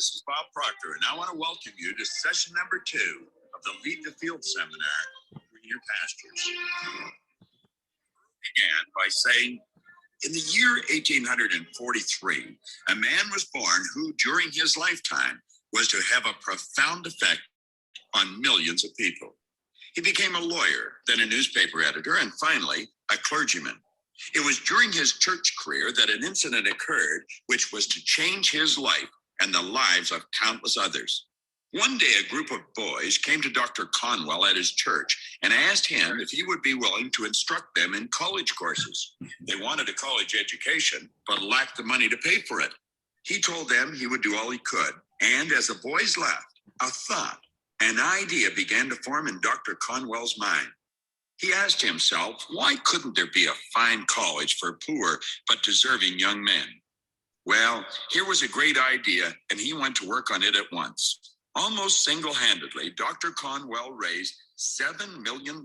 This is Bob Proctor, and I want to welcome you to session number 2 of the Lead the Field seminar, Greener Pastures. Began by saying, in the year 1843, a man was born who, during his lifetime, was to have a profound effect on millions of people. He became a lawyer, then a newspaper editor, and finally, a clergyman. It was during his church career that an incident occurred which was to change his life and the lives of countless others. One day, a group of boys came to Dr. Conwell at his church and asked him if he would be willing to instruct them in college courses. They wanted a college education, but lacked the money to pay for it. He told them he would do all he could, and as the boys left, a thought, an idea began to form in Dr. Conwell's mind. He asked himself, why couldn't there be a fine college for poor but deserving young men? Well, here was a great idea, and he went to work on it at once. Almost single-handedly, Dr. Conwell raised $7 million,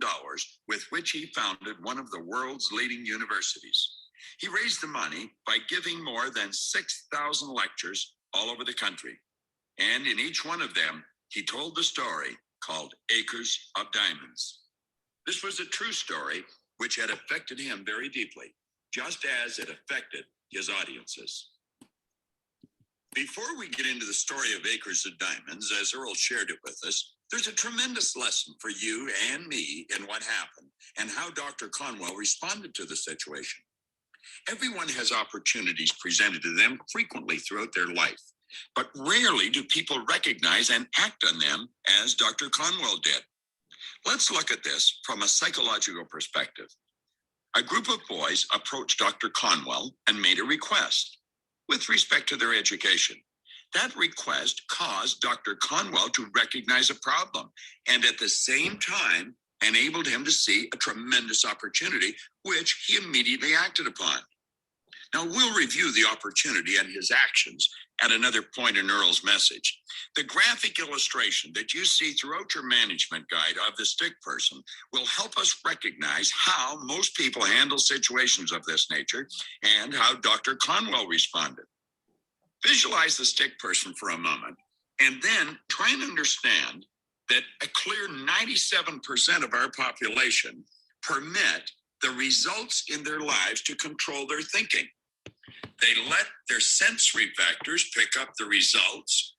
with which he founded one of the world's leading universities. He raised the money by giving more than 6,000 lectures all over the country. And in each one of them, he told the story called Acres of Diamonds. This was a true story which had affected him very deeply, just as it affected his audiences. Before we get into the story of Acres of Diamonds, as Earl shared it with us, there's a tremendous lesson for you and me in what happened and how Dr. Conwell responded to the situation. Everyone has opportunities presented to them frequently throughout their life, but rarely do people recognize and act on them as Dr. Conwell did. Let's look at this from a psychological perspective. A group of boys approached Dr. Conwell and made a request with respect to their education. That request caused Dr. Conwell to recognize a problem and at the same time enabled him to see a tremendous opportunity, which he immediately acted upon. Now, we'll review the opportunity and his actions at another point in Earl's message. The graphic illustration that you see throughout your management guide of the stick person will help us recognize how most people handle situations of this nature and how Dr. Conwell responded. Visualize the stick person for a moment and then try and understand that a clear 97% of our population permit the results in their lives to control their thinking. They let their sensory factors pick up the results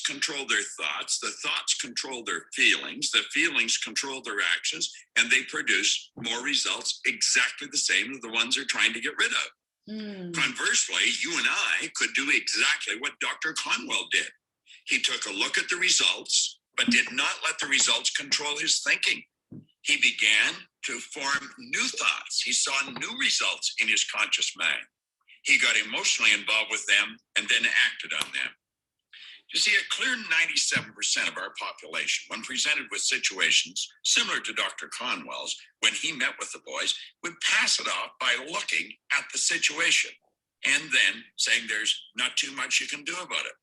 control their thoughts, the thoughts control their feelings, the feelings control their actions, and they produce more results exactly the same as the ones they're trying to get rid of. Conversely, you and I could do exactly what Dr. Conwell did. He took a look at the results, but did not let the results control his thinking. He began to form new thoughts. He saw new results in his conscious mind. He got emotionally involved with them and then acted on them. You see, a clear 97% of our population, when presented with situations similar to Dr. Conwell's, when he met with the boys, would pass it off by looking at the situation and then saying there's not too much you can do about it.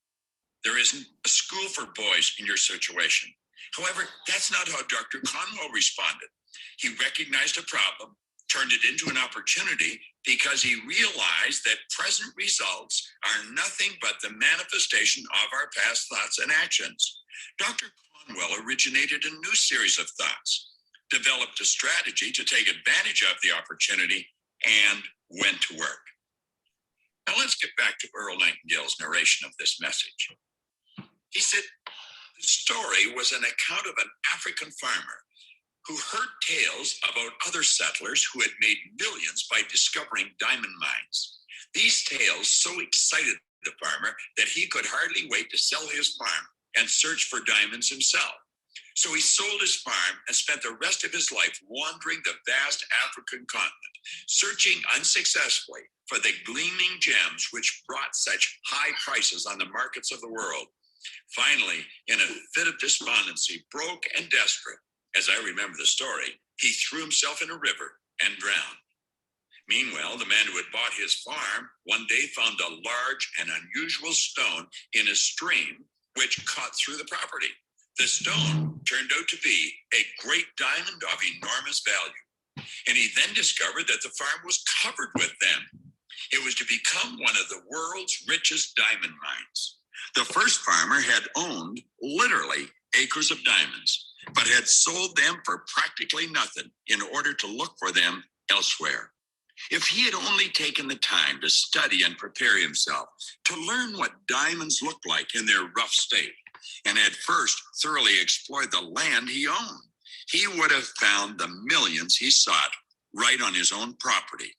There isn't a school for boys in your situation. However, that's not how Dr. Conwell responded. He recognized a problem, turned it into an opportunity because he realized that present results are nothing but the manifestation of our past thoughts and actions. Dr. Conwell originated a new series of thoughts, developed a strategy to take advantage of the opportunity, and went to work. Now let's get back to Earl Nightingale's narration of this message. He said, the story was an account of an African farmer who heard tales about other settlers who had made millions by discovering diamond mines. These tales so excited the farmer that he could hardly wait to sell his farm and search for diamonds himself. So he sold his farm and spent the rest of his life wandering the vast African continent, searching unsuccessfully for the gleaming gems which brought such high prices on the markets of the world. Finally, in a fit of despondency, broke and desperate, as I remember the story, he threw himself in a river and drowned. Meanwhile, the man who had bought his farm one day found a large and unusual stone in a stream which cut through the property. The stone turned out to be a great diamond of enormous value. And he then discovered that the farm was covered with them. It was to become one of the world's richest diamond mines. The first farmer had owned literally acres of diamonds, but had sold them for practically nothing in order to look for them elsewhere. If he had only taken the time to study and prepare himself to learn what diamonds looked like in their rough state, and had first thoroughly explored the land he owned, he would have found the millions he sought right on his own property.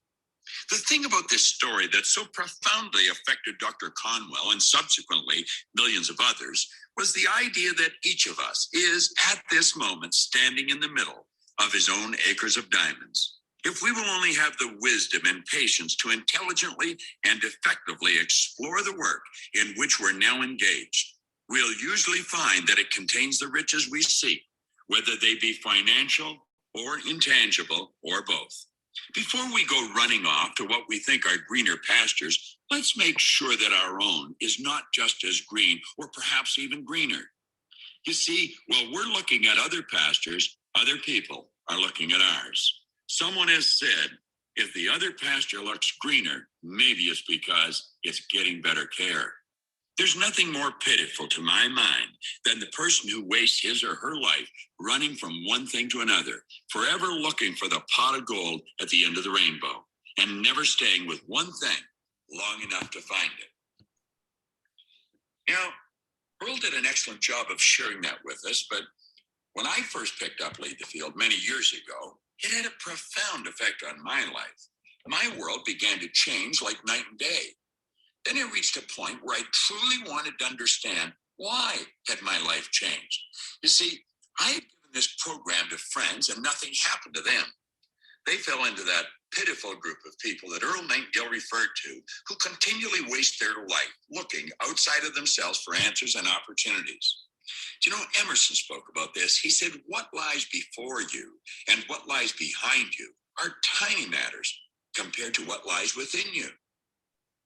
The thing about this story that so profoundly affected Dr. Conwell and subsequently millions of others was the idea that each of us is at this moment standing in the middle of his own acres of diamonds. If we will only have the wisdom and patience to intelligently and effectively explore the work in which we're now engaged, we'll usually find that it contains the riches we seek, whether they be financial or intangible or both. Before we go running off to what we think are greener pastures, let's make sure that our own is not just as green or perhaps even greener. You see, while we're looking at other pastures, other people are looking at ours. Someone has said, if the other pasture looks greener, maybe it's because it's getting better care. There's nothing more pitiful to my mind than the person who wastes his or her life running from one thing to another, forever looking for the pot of gold at the end of the rainbow, and never staying with one thing long enough to find it. Now, Earl did an excellent job of sharing that with us, but when I first picked up Lead the Field many years ago, it had a profound effect on my life. My world began to change like night and day. Then I reached a point where I truly wanted to understand why had my life changed. You see, I had given this program to friends and nothing happened to them. They fell into that pitiful group of people that Earl Nightingale referred to, who continually waste their life looking outside of themselves for answers and opportunities. Do you know, Emerson spoke about this. He said, what lies before you and what lies behind you are tiny matters compared to what lies within you.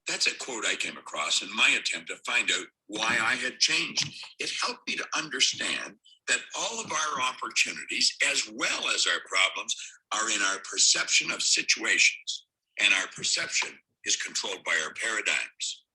That's a quote I came across in my attempt to find out why I had changed. It helped me to understand that all of our opportunities, as well as our problems, are in our perception of situations, and our perception is controlled by our paradigms.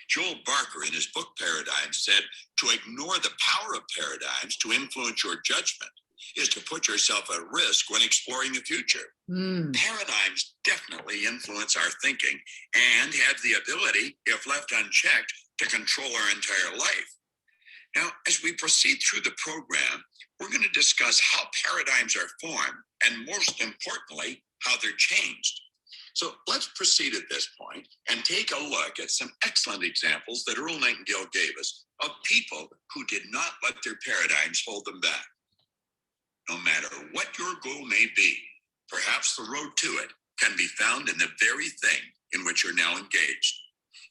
Joel Barker, in his book Paradigms, said to ignore the power of paradigms to influence your judgment is to put yourself at risk when exploring the future. Paradigms definitely influence our thinking and have the ability, if left unchecked, to control our entire life. Now, as we proceed through the program, we're going to discuss how paradigms are formed and, most importantly, how they're changed. So let's proceed at this point and take a look at some excellent examples that Earl Nightingale gave us of people who did not let their paradigms hold them back. No matter what your goal may be, perhaps the road to it can be found in the very thing in which you're now engaged.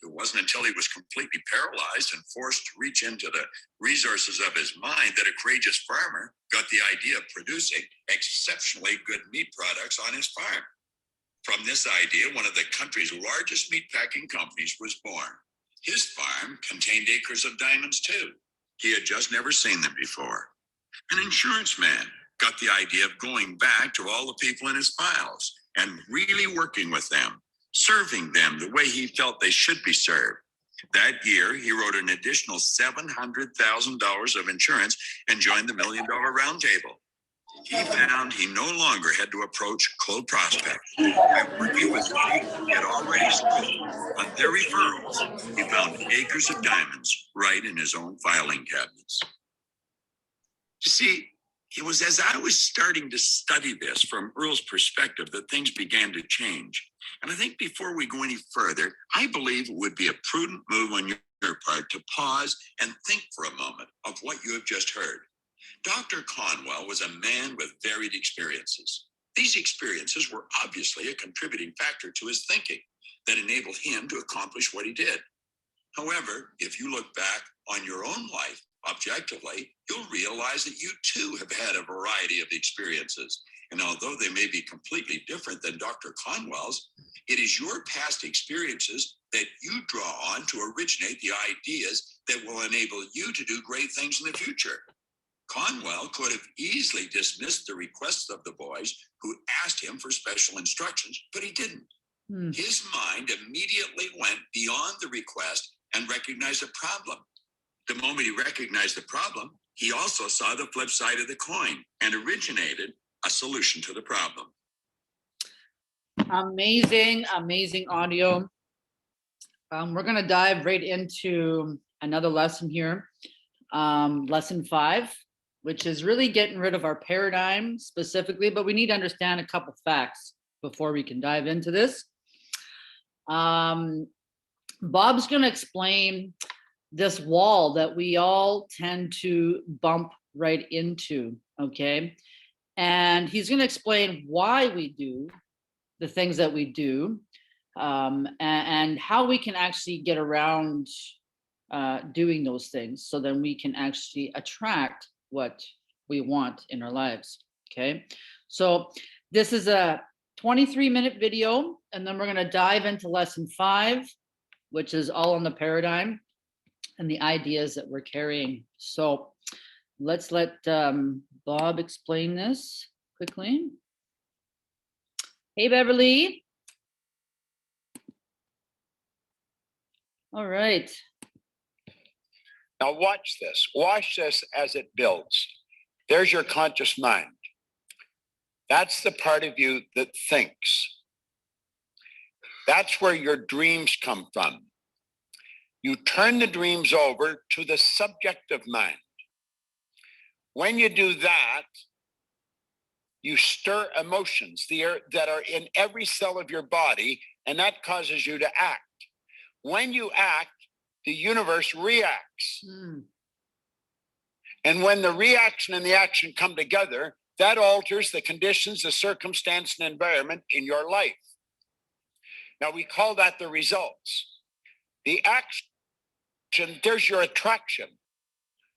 It wasn't until he was completely paralyzed and forced to reach into the resources of his mind that a courageous farmer got the idea of producing exceptionally good meat products on his farm. From this idea, one of the country's largest meatpacking companies was born. His farm contained acres of diamonds too. He had just never seen them before. An insurance man got the idea of going back to all the people in his files and really working with them, serving them the way he felt they should be served. That year, he wrote an additional $700,000 of insurance and joined the $1 Million Roundtable. He found he no longer had to approach cold prospects. By working with people he had already sold on their referrals, he found acres of diamonds right in his own filing cabinets. You see, it was as I was starting to study this from Earl's perspective that things began to change. And I think before we go any further, I believe it would be a prudent move on your part to pause and think for a moment of what you have just heard. Dr. Conwell was a man with varied experiences. These experiences were obviously a contributing factor to his thinking that enabled him to accomplish what he did. However, if you look back on your own life objectively, you'll realize that you too have had a variety of experiences. And although they may be completely different than Dr. Conwell's, it is your past experiences that you draw on to originate the ideas that will enable you to do great things in the future. Conwell could have easily dismissed the requests of the boys who asked him for special instructions, but he didn't. His mind immediately went beyond the request and recognized a problem. The moment he recognized the problem, he also saw the flip side of the coin and originated a solution to the problem. Amazing, amazing audio. We're going to dive right into another lesson here. Lesson 5, which is really getting rid of our paradigm specifically, but we need to understand a couple facts before we can dive into this. Bob's going to explain this wall that we all tend to bump right into, okay? And he's going to explain why we do the things that we do, and how we can actually get around doing those things, so then we can actually attract what we want in our lives, okay? So this is a 23-minute video, and then we're going to dive into lesson 5, which is all on the paradigm and the ideas that we're carrying. So let's let Bob explain this quickly. Hey, Beverly. All right. Now watch this. Watch this as it builds. There's your conscious mind. That's the part of you that thinks. That's where your dreams come from. You turn the dreams over to the subjective mind. When you do that, you stir emotions that are in every cell of your body, and that causes you to act. When you act, the universe reacts. And when the reaction and the action come together, that alters the conditions, the circumstance, and environment in your life. Now, we call that the results. The action, there's your attraction.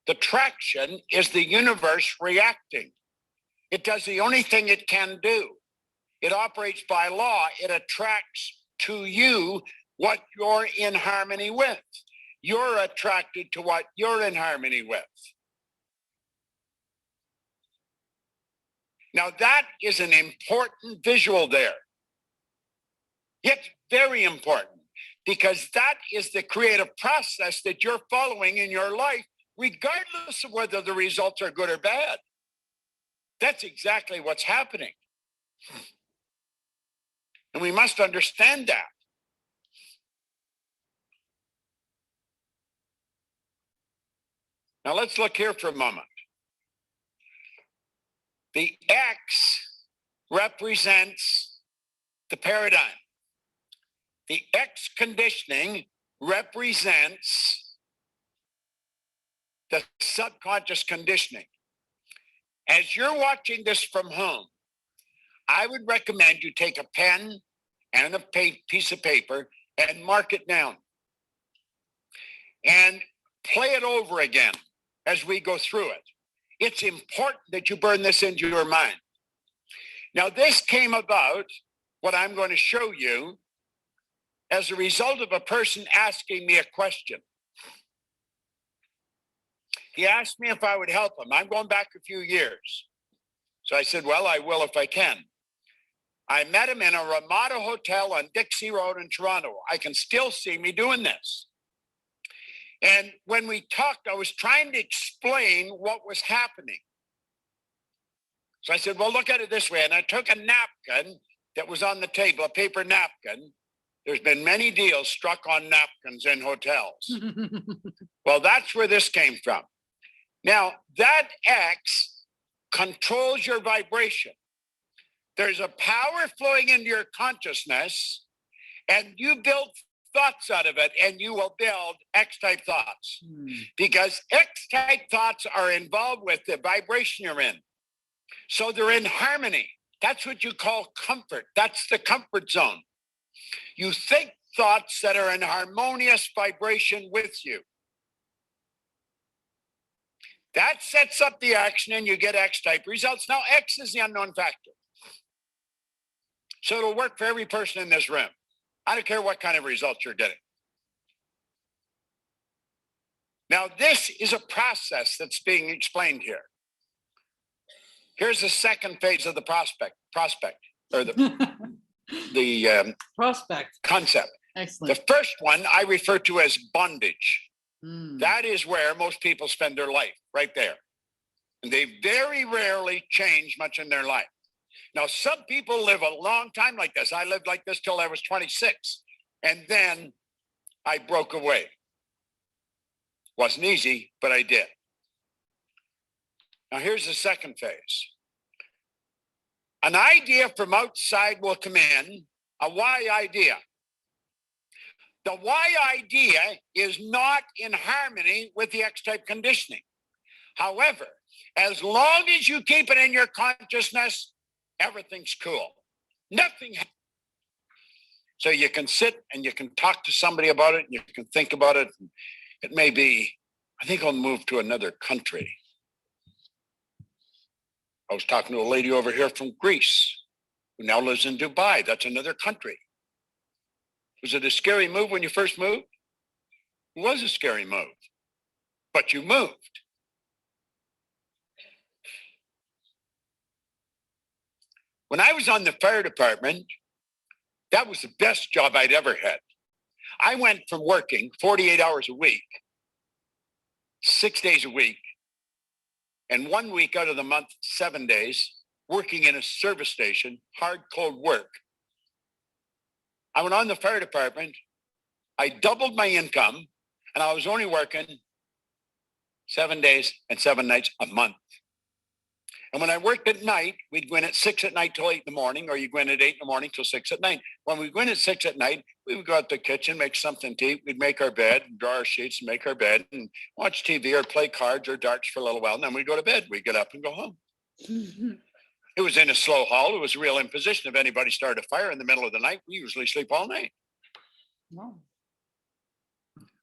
The traction is the universe reacting. It does the only thing it can do. It operates by law. It attracts to you what you're in harmony with. You're attracted to what you're in harmony with. Now, that is an important visual there. It's very important, because that is the creative process that you're following in your life, regardless of whether the results are good or bad. That's exactly what's happening. And we must understand that. Now let's look here for a moment. The X represents the paradigm. The X conditioning represents the subconscious conditioning. As you're watching this from home, I would recommend you take a pen and a piece of paper and mark it down. And play it over again as we go through it. It's important that you burn this into your mind. Now, this came about, what I'm going to show you, as a result of a person asking me a question. He asked me if I would help him. I'm going back a few years. So I said, well, I will if I can. I met him in a Ramada hotel on Dixie Road in Toronto. I can still see me doing this. And when we talked, I was trying to explain what was happening. So I said, well, look at it this way. And I took a napkin that was on the table, a paper napkin. There's been many deals struck on napkins in hotels. Well, that's where this came from. Now, that X controls your vibration. There's a power flowing into your consciousness, and you build thoughts out of it, and you will build X-type thoughts. Because X-type thoughts are involved with the vibration you're in. So they're in harmony. That's what you call comfort. That's the comfort zone. You think thoughts that are in harmonious vibration with you. That sets up the action, and you get X-type results. Now, X is the unknown factor. So it'll work for every person in this room. I don't care what kind of results you're getting. Now, this is a process that's being explained here. Here's the second phase of the prospect, or the prospect concept. Excellent. The first one I refer to as bondage. That is where most people spend their life, right there. And they very rarely change much in their life. Now, some people live a long time like this. I lived like this till I was 26. And then I broke away. Wasn't easy, but I did. Now, here's the second phase. An idea from outside will come in, a why idea. The why idea is not in harmony with the X-type conditioning. However, as long as you keep it in your consciousness, everything's cool. Nothing. So you can sit and you can talk to somebody about it, and you can think about it. It may be, I think I'll move to another country. I was talking to a lady over here from Greece who now lives in Dubai. That's another country. Was it a scary move when you first moved? It was a scary move, but you moved. When I was on the fire department, that was the best job I'd ever had. I went from working 48 hours a week, 6 days a week, and 1 week out of the month, 7 days, working in a service station, hard, cold work. I went on the fire department. I doubled my income, and I was only working 7 days and 7 nights a month. And when I worked at night, we'd go in at 6 at night till 8 in the morning, or you go in at 8 in the morning till 6 at night. When we go in at 6 at night, we would go out to the kitchen, make something to eat. We'd make our bed, draw our sheets and make our bed and watch TV or play cards or darts for a little while. And then we'd go to bed. We'd get up and go home. It was in a slow haul. It was a real imposition. If anybody started a fire in the middle of the night, we usually sleep all night. Wow.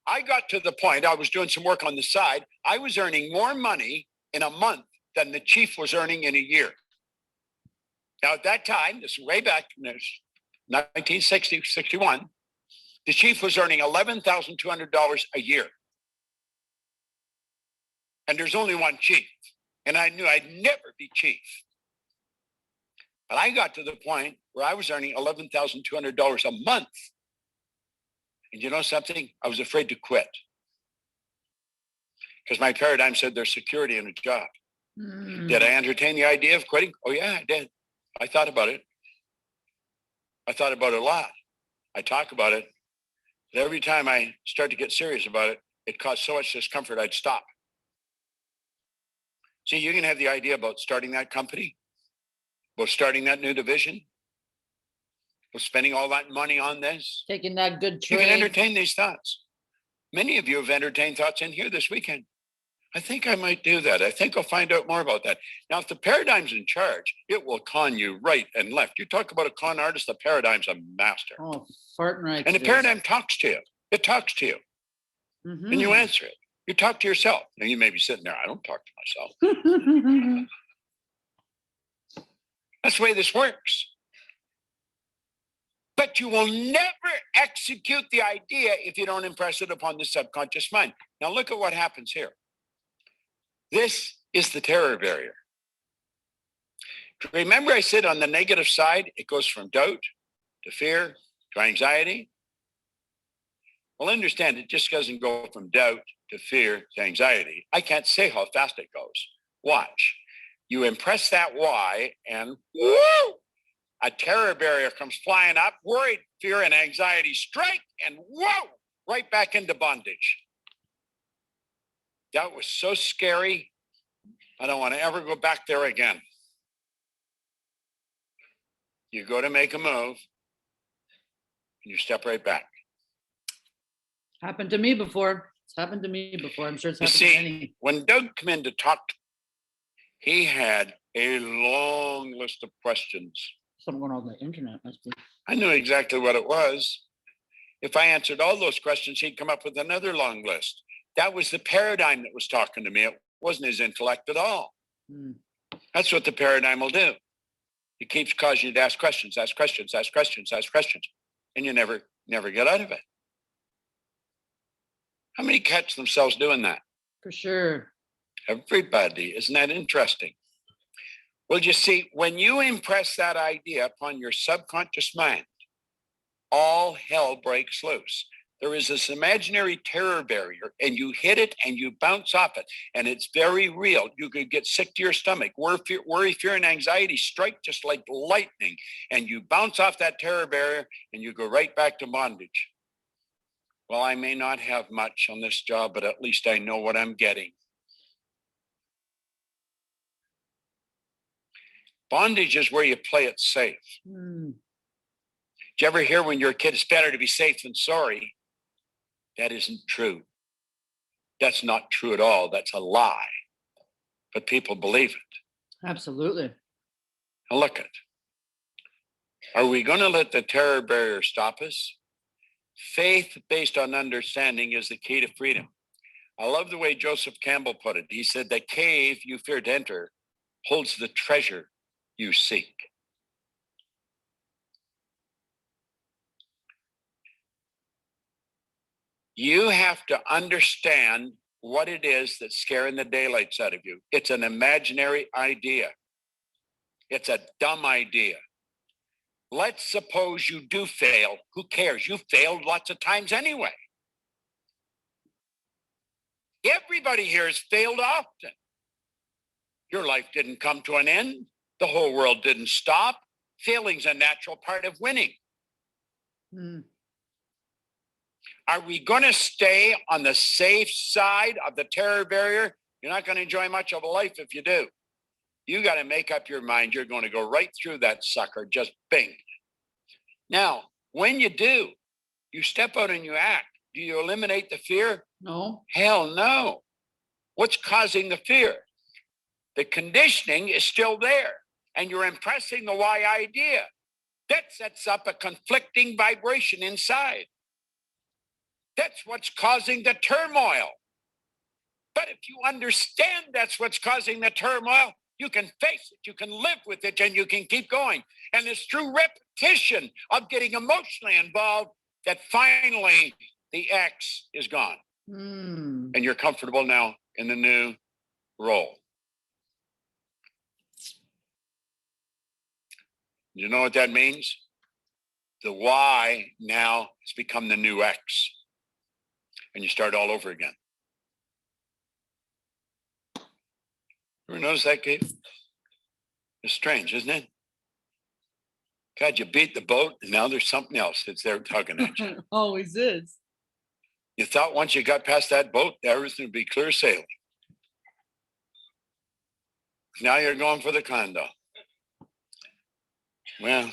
I got to the point, I was doing some work on the side. I was earning more money in a month than the chief was earning in a year. Now, at that time, this is way back in 1960, 61, the chief was earning $11,200 a year. And there's only one chief. And I knew I'd never be chief. But I got to the point where I was earning $11,200 a month. And you know something? I was afraid to quit. Because my paradigm said there's security in a job. Did I entertain the idea of quitting? Oh, yeah, I did. I thought about it. I thought about it a lot. I talk about it. But every time I start to get serious about it, it caused so much discomfort, I'd stop. See, you can have the idea about starting that company, about starting that new division, about spending all that money on this. Taking that good trade. You can entertain these thoughts. Many of you have entertained thoughts in here this weekend. I think I might do that. I think I'll find out more about that. Now, if the paradigm's in charge, it will con you right and left. You talk about a con artist, the paradigm's a master. Oh, farting right. And the paradigm talks to you. It talks to you. And you answer it. You talk to yourself. Now, you may be sitting there, I don't talk to myself. That's the way this works. But you will never execute the idea if you don't impress it upon the subconscious mind. Now, look at what happens here. This is the terror barrier. Remember, I said on the negative side, it goes from doubt to fear to anxiety. Well, understand, it just doesn't go from doubt to fear to anxiety. I can't say how fast it goes. Watch. You impress that why, and whoo, a terror barrier comes flying up, worried, fear, and anxiety strike, and whoa, right back into bondage. That was so scary. I don't want to ever go back there again. You go to make a move, and you step right back. Happened to me before. It's happened to me before. I'm sure it's happened to many. When Doug came in to talk, he had a long list of questions. Someone on the internet must be. I knew exactly what it was. If I answered all those questions, he'd come up with another long list. That was the paradigm that was talking to me. It wasn't his intellect at all. That's what the paradigm will do. It keeps causing you to ask questions, ask questions, ask questions, ask questions, and you never get out of it. How many catch themselves doing that? For sure. Everybody. Isn't that interesting? Well, you see, when you impress that idea upon your subconscious mind, all hell breaks loose. There is this imaginary terror barrier, and you hit it and you bounce off it, and it's very real. You could get sick to your stomach. Worry, fear, and anxiety strike just like lightning, and you bounce off that terror barrier and you go right back to bondage. Well, I may not have much on this job, but at least I know what I'm getting. Bondage is where you play it safe. Did you ever hear when you're a kid, it's better to be safe than sorry? That isn't true. That's not true at all. That's a lie. But people believe it. Absolutely. Now look at. Are we going to let the terror barrier stop us? Faith based on understanding is the key to freedom. I love the way Joseph Campbell put it. He said, the cave you fear to enter holds the treasure you seek. You have to understand what it is that's scaring the daylights out of you. It's an imaginary idea. It's a dumb idea. Let's suppose you do fail. Who cares? You failed lots of times anyway. Everybody here has failed often. Your life didn't come to an end. The whole world didn't stop. Failing's a natural part of winning. Are we going to stay on the safe side of the terror barrier? You're not going to enjoy much of a life if you do. You got to make up your mind. You're going to go right through that sucker, just bing. Now, when you do, you step out and you act. Do you eliminate the fear? No. Hell no. What's causing the fear? The conditioning is still there, and you're impressing the why idea. That sets up a conflicting vibration inside. That's what's causing the turmoil. But if you understand that's what's causing the turmoil, you can face it, you can live with it, and you can keep going. And it's through repetition of getting emotionally involved that finally the X is gone. And you're comfortable now in the new role. You know what that means? The Y now has become the new X. And you start all over again. Ever notice that, Kate? It's strange, isn't it? God, you beat the boat, and now there's something else that's there tugging at you. Always is. You thought once you got past that boat, everything would be clear sailing. Now you're going for the condo. Well,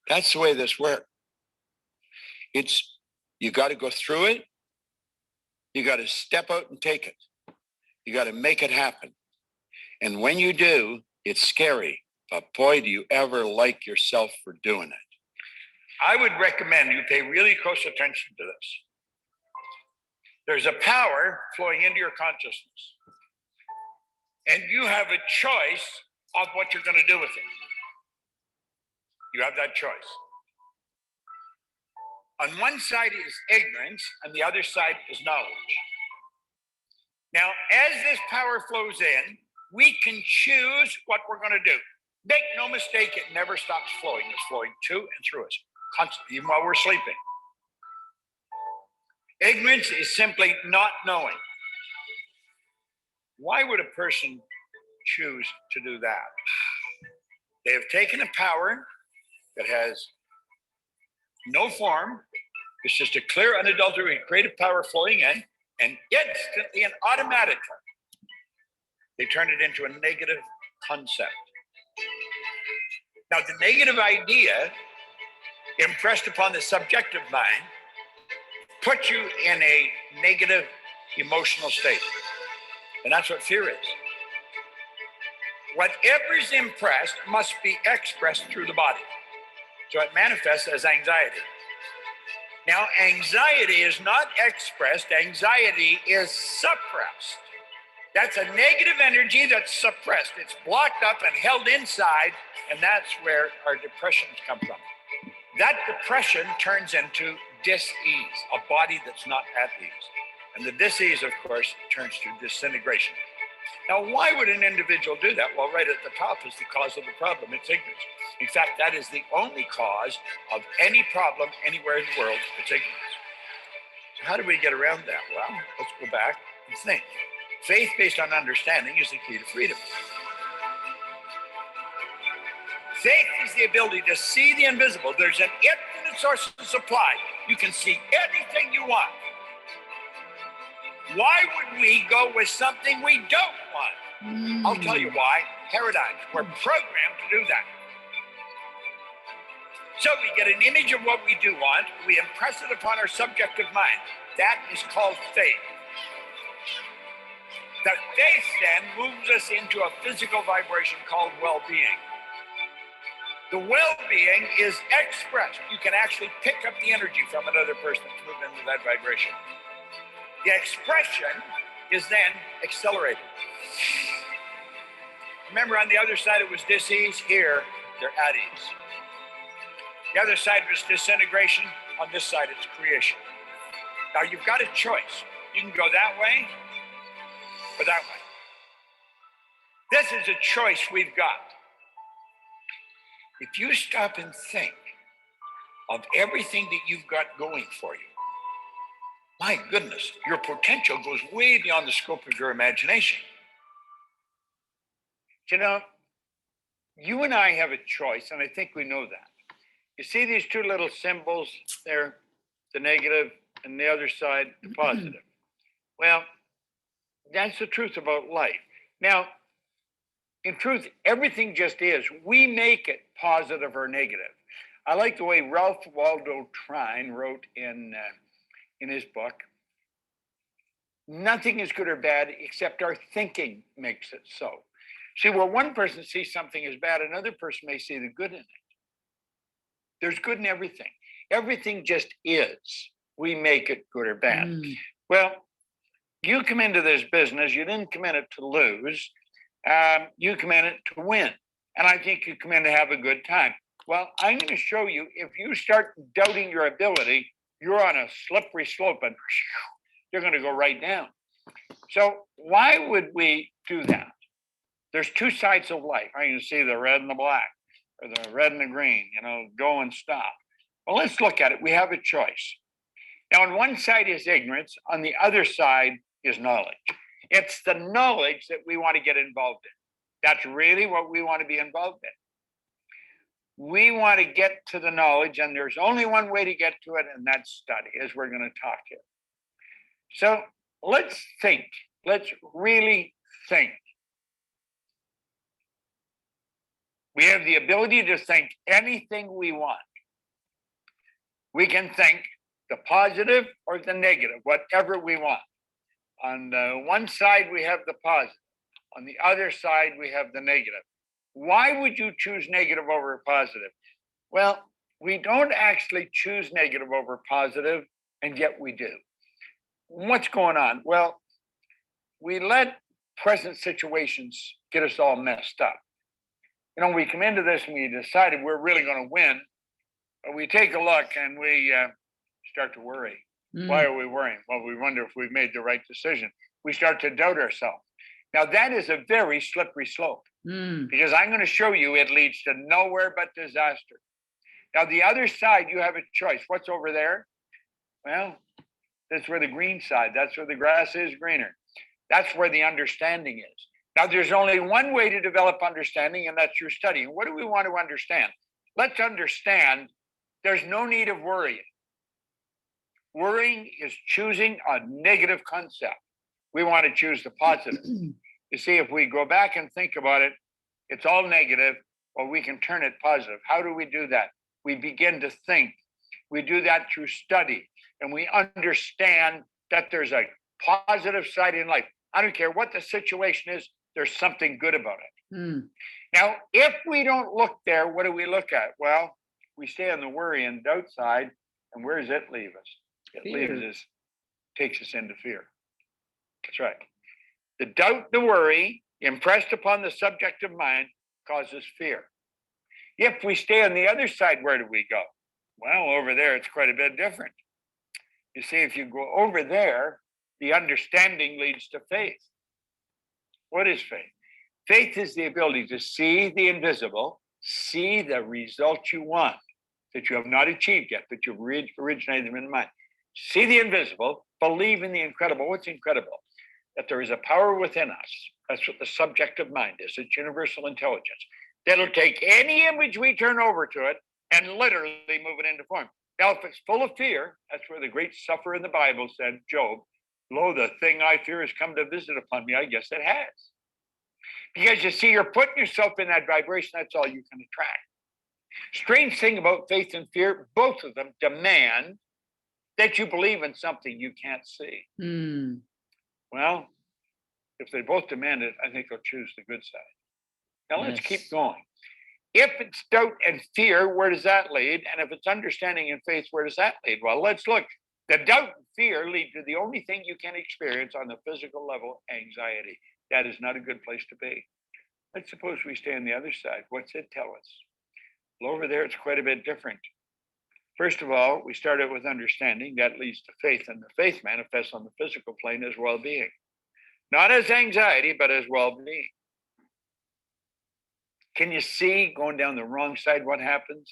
that's the way this works. You got to go through it. You got to step out and take it. You got to make it happen. And when you do, it's scary. But boy, do you ever like yourself for doing it. I would recommend you pay really close attention to this. There's a power flowing into your consciousness. And you have a choice of what you're going to do with it. You have that choice. On one side is ignorance, and the other side is knowledge. Now, as this power flows in, we can choose what we're going to do. Make no mistake, it never stops flowing. It's flowing to and through us, constantly, even while we're sleeping. Ignorance is simply not knowing. Why would a person choose to do that? They have taken a power that has no form. It's just a clear, unadulterated, creative power flowing in, and instantly and automatically, they turn it into a negative concept. Now, the negative idea impressed upon the subjective mind puts you in a negative emotional state. And that's what fear is. Whatever's impressed must be expressed through the body. So it manifests as anxiety. Now, anxiety is not expressed, anxiety is suppressed. That's a negative energy that's suppressed. It's blocked up and held inside, and that's where our depressions come from. That depression turns into dis-ease, a body that's not at ease. And the dis-ease, of course, turns to disintegration. Now, why would an individual do that? Well, right at the top is the cause of the problem. It's ignorance. In fact, that is the only cause of any problem anywhere in the world. It's ignorance. So how do we get around that? Well, let's go back and think. Faith based on understanding is the key to freedom. Faith is the ability to see the invisible. There's an infinite source of supply. You can see anything you want. Why would we go with something we don't want? I'll tell you why. Paradigms. We're programmed to do that. So we get an image of what we do want. We impress it upon our subjective mind. That is called faith. The faith then moves us into a physical vibration called well-being. The well-being is expressed. You can actually pick up the energy from another person to move into that vibration. The expression is then accelerated. Remember, on the other side it was dis-ease. Here, they're at ease. The other side was disintegration. On this side, it's creation. Now, you've got a choice. You can go that way or that way. This is a choice we've got. If you stop and think of everything that you've got going for you, my goodness, your potential goes way beyond the scope of your imagination. You know, you and I have a choice, and I think we know that. You see these two little symbols there, the negative and the other side, the positive. Well, that's the truth about life. Now, in truth, everything just is. We make it positive or negative. I like the way Ralph Waldo Trine wrote in his book, nothing is good or bad except our thinking makes it so. See, where one person sees something as bad, another person may see the good in it. There's good in everything. Everything just is. We make it good or bad. Well, you come into this business, you didn't come in it to lose. You come in it to win. And I think you come in to have a good time. Well, I'm going to show you, if you start doubting your ability, you're on a slippery slope and you're going to go right down. So why would we do that? There's two sides of life. I can see the red and the black, or the red and the green, go and stop. Well, let's look at it. We have a choice. Now, on one side is ignorance. On the other side is knowledge. It's the knowledge that we want to get involved in. That's really what we want to be involved in. We want to get to the knowledge, and there's only one way to get to it, and that's study, as we're going to talk here. So let's think. Let's really think. We have the ability to think anything we want. We can think the positive or the negative, whatever we want. On the one side, we have the positive. On the other side, we have the negative. Why would you choose negative over positive? Well, we don't actually choose negative over positive, and yet we do. What's going on? Well, we let present situations get us all messed up. We come into this and we decided we're really going to win, but we take a look and we start to worry. Why are we worrying? Well, we wonder if we've made the right decision. We start to doubt ourselves. Now, that is a very slippery slope because I'm going to show you it leads to nowhere but disaster. Now, the other side, you have a choice. What's over there? Well, that's where the green side, that's where the grass is greener. That's where the understanding is. Now, there's only one way to develop understanding, and that's through studying. What do we want to understand? Let's understand there's no need of worrying. Worrying is choosing a negative concept. We want to choose the positive. You see, if we go back and think about it, it's all negative, or we can turn it positive. How do we do that? We begin to think. We do that through study, and we understand that there's a positive side in life. I don't care what the situation is, there's something good about it. Now, if we don't look there, what do we look at? Well, we stay on the worry and doubt side, and where does it leave us? It leaves us, takes us into fear. That's right. The doubt, the worry, impressed upon the subjective mind, causes fear. If we stay on the other side, where do we go? Well, over there, it's quite a bit different. You see, if you go over there, the understanding leads to faith. What is faith? Faith is the ability to see the invisible, see the results you want that you have not achieved yet, but you've originated them in mind. See the invisible, believe in the incredible. What's incredible? That there is a power within us. That's what the subjective mind is. It's universal intelligence. That'll take any image we turn over to it and literally move it into form. Now, if it's full of fear, that's where the great sufferer in the Bible said, Job, lo, the thing I fear has come to visit upon me. I guess it has. Because you see, you're putting yourself in that vibration. That's all you can attract. Strange thing about faith and fear, both of them demand that you believe in something you can't see. Well, if they both demand it, I think they'll choose the good side. Now let's keep going. If it's doubt and fear, where does that lead? And if it's understanding and faith, where does that lead? Well, let's look. The doubt and fear lead to the only thing you can experience on the physical level, anxiety. That is not a good place to be. Let's suppose we stay on the other side. What's it tell us? Well, over there, it's quite a bit different. First of all, we start out with understanding. That leads to faith, and the faith manifests on the physical plane as well-being. Not as anxiety, but as well-being. Can you see going down the wrong side what happens?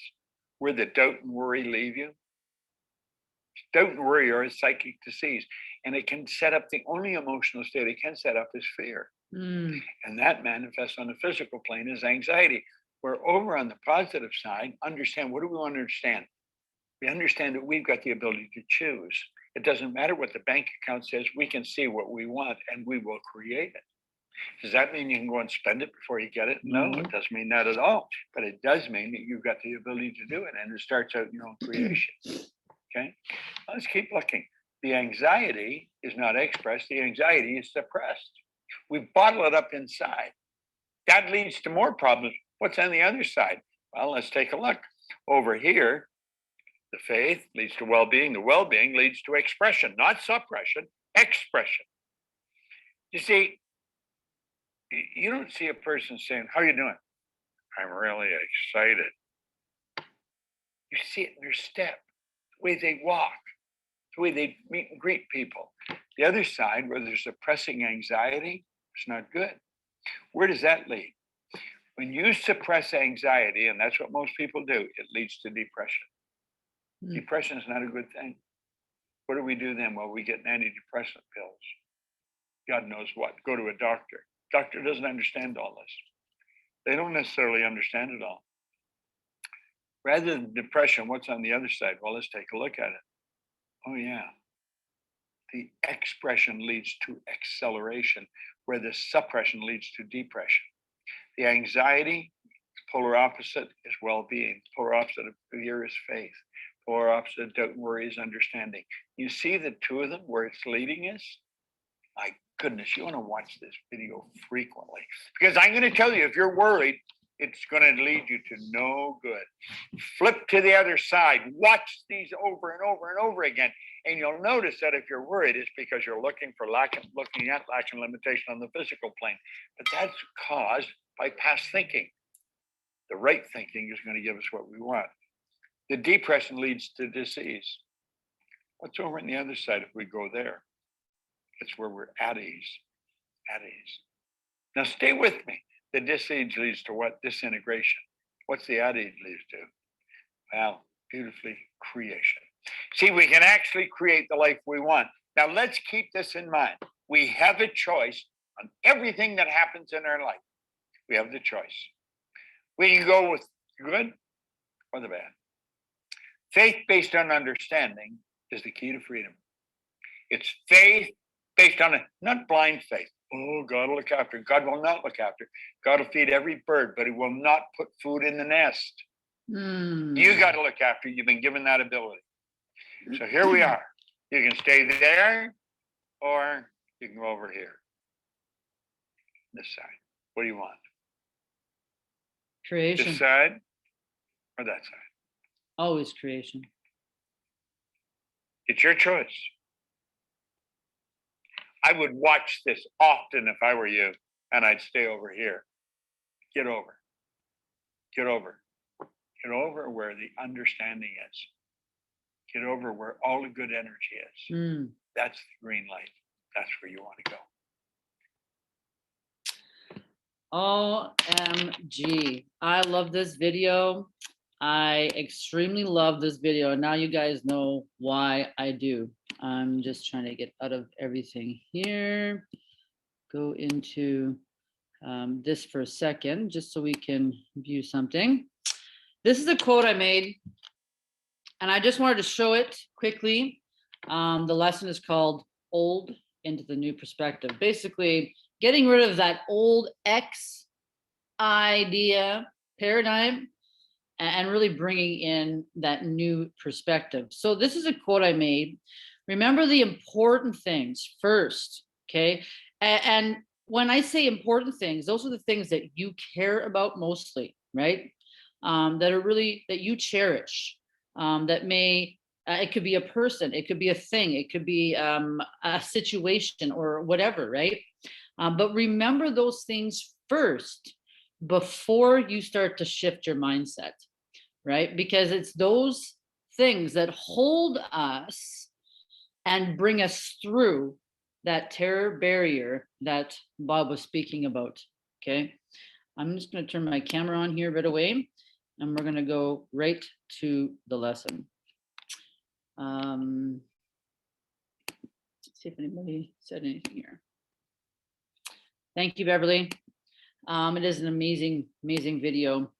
Where the doubt and worry leave you? Doubt and worry are a psychic disease, and it can set up the only emotional state it can set up is fear. And that manifests on the physical plane as anxiety. Where over on the positive side, understand, what do we want to understand? We understand that we've got the ability to choose. It doesn't matter what the bank account says, we can see what we want and we will create it. Does that mean you can go and spend it before you get it? No, it doesn't mean that at all. But it does mean that you've got the ability to do it, and it starts out in your own creation. Okay, let's keep looking. The anxiety is not expressed, the anxiety is suppressed. We bottle it up inside. That leads to more problems. What's on the other side? Well, let's take a look. Over here, the faith leads to well-being. The well-being leads to expression, not suppression, expression. You see, you don't see a person saying, how are you doing? I'm really excited. You see it in their step, the way they walk, the way they meet and greet people. The other side, where there's suppressing anxiety, it's not good. Where does that lead? When you suppress anxiety, and that's what most people do, it leads to depression. Depression is not a good thing. What do we do then? Well, we get antidepressant pills. God knows what. Go to a doctor. Doctor doesn't understand all this. They don't necessarily understand it all. Rather than depression, what's on the other side? Well, let's take a look at it. Oh, yeah. The expression leads to acceleration, where the suppression leads to depression. The anxiety, polar opposite is well-being. Polar opposite of fear is faith. Polar opposite of doubt and worry is understanding. You see the two of them, where it's leading us? My goodness, you want to watch this video frequently. Because I'm going to tell you, if you're worried, it's going to lead you to no good. Flip to the other side. Watch these over and over and over again. And you'll notice that if you're worried, it's because you're looking at lack and limitation on the physical plane. But that's caused by past thinking. The right thinking is going to give us what we want. The depression leads to disease. What's over on the other side if we go there? It's where we're at ease. At ease. Now stay with me. The disease leads to what? Disintegration. What's the at ease leads to? Well, beautifully, creation. See, we can actually create the life we want. Now let's keep this in mind. We have a choice on everything that happens in our life. We have the choice. We can go with good or the bad. Faith based on understanding is the key to freedom. It's faith based on not blind faith. Oh, God will look after. God will not look after. God will feed every bird, but he will not put food in the nest. You got to look after. You've been given that ability. So here we are. You can stay there or you can go over here. This side. What do you want? Creation. This side or that side? Always creation. It's your choice. I would watch this often if I were you, and I'd stay over here. Get over. Get over. Get over where the understanding is. Get over where all the good energy is. That's the green light. That's where you want to go. OMG. I love this video. I extremely love this video. And now you guys know why I do. I'm just trying to get out of everything here. Go into this for a second, just so we can view something. This is a quote I made, and I just wanted to show it quickly. The lesson is called Old into the New Perspective. Basically, getting rid of that old X idea paradigm and really bringing in that new perspective. So this is a quote I made. Remember the important things first, okay? And when I say important things, those are the things that you care about mostly, right? That are really, that you cherish, that may, it could be a person, it could be a thing, it could be a situation or whatever, right? But remember those things first before you start to shift your mindset, right? Because it's those things that hold us and bring us through that terror barrier that Bob was speaking about, okay? I'm just going to turn my camera on here right away, and we're going to go right to the lesson. Let's see if anybody said anything here. Thank you, Beverly. It is an amazing, amazing video.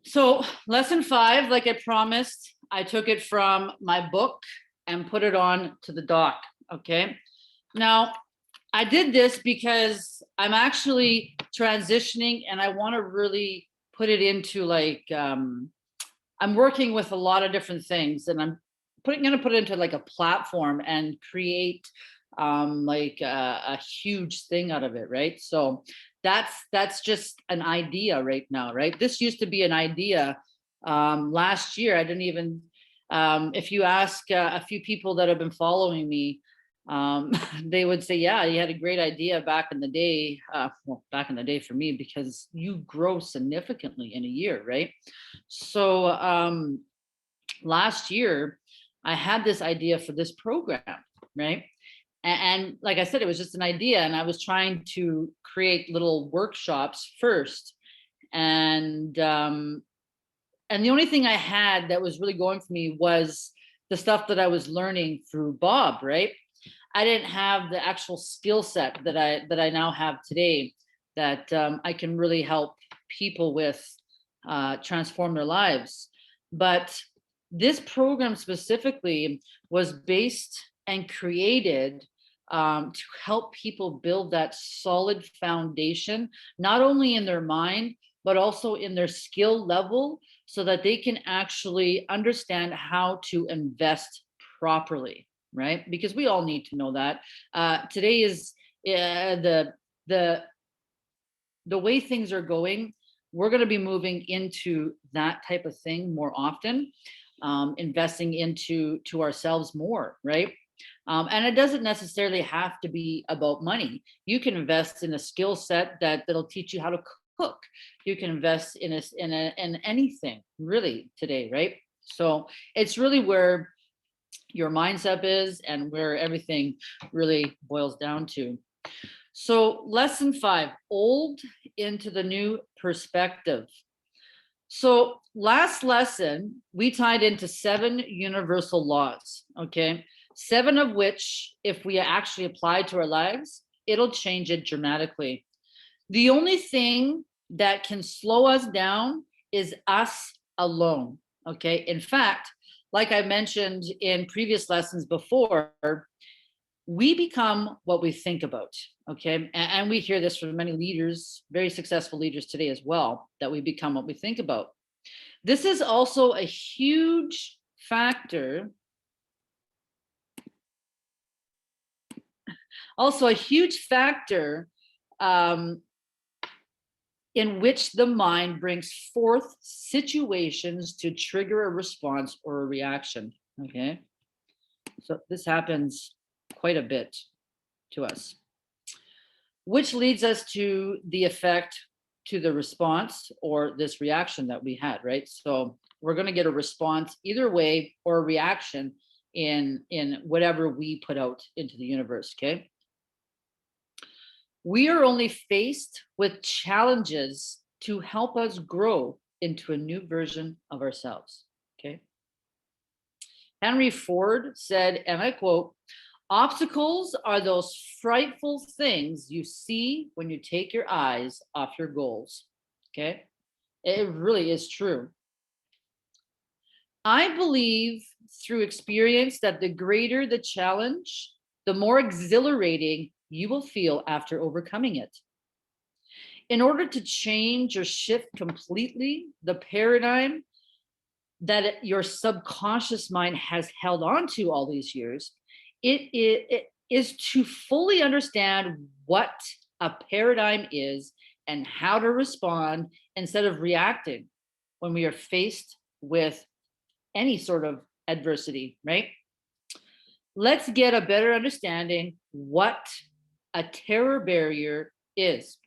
So lesson 5, like I promised, I took it from my book and put it on to the doc, okay? Now, I did this because I'm actually transitioning and I want to really put it into like, I'm working with a lot of different things, and I'm gonna put it into like a platform and create like a huge thing out of it, right? So that's just an idea right now, right? This used to be an idea last year. I didn't even, if you ask a few people that have been following me, they would say, yeah, you had a great idea back in the day. Well, back in the day for me, because you grow significantly in a year, right? So last year, I had this idea for this program, right? And like I said, it was just an idea, and I was trying to create little workshops first. And the only thing I had that was really going for me was the stuff that I was learning through Bob, right? I didn't have the actual skill set that I now have today, that I can really help people with transform their lives. But this program specifically was based and created to help people build that solid foundation, not only in their mind, but also in their skill level, so that they can actually understand how to invest properly, right? Because we all need to know that. Today is the way things are going. We're going to be moving into that type of thing more often, investing into ourselves more, right? And it doesn't necessarily have to be about money. You can invest in a skill set that'll teach you how to cook. You can invest in anything really today, right? So it's really where your mindset is and where everything really boils down to. So lesson 5, old into the new perspective. So last lesson, we tied into 7 universal laws, okay? 7 of which, if we actually apply to our lives, it'll change it dramatically. The only thing that can slow us down is us alone, okay? In fact, like I mentioned in previous lessons before, we become what we think about, okay? And we hear this from many leaders, very successful leaders today as well, that we become what we think about. This is also a huge factor, in which the mind brings forth situations to trigger a response or a reaction, okay? So this happens quite a bit to us, which leads us to the effect, to the response or this reaction that we had, right? So we're going to get a response either way, or a reaction in whatever we put out into the universe, okay? We are only faced with challenges to help us grow into a new version of ourselves. Okay. Henry Ford said, and I quote, "Obstacles are those frightful things you see when you take your eyes off your goals." Okay. It really is true. I believe through experience that the greater the challenge, the more exhilarating you will feel after overcoming it. In order to change or shift completely the paradigm that your subconscious mind has held on to all these years, it is to fully understand what a paradigm is and how to respond instead of reacting when we are faced with any sort of adversity, right? Let's get a better understanding what a terror barrier is.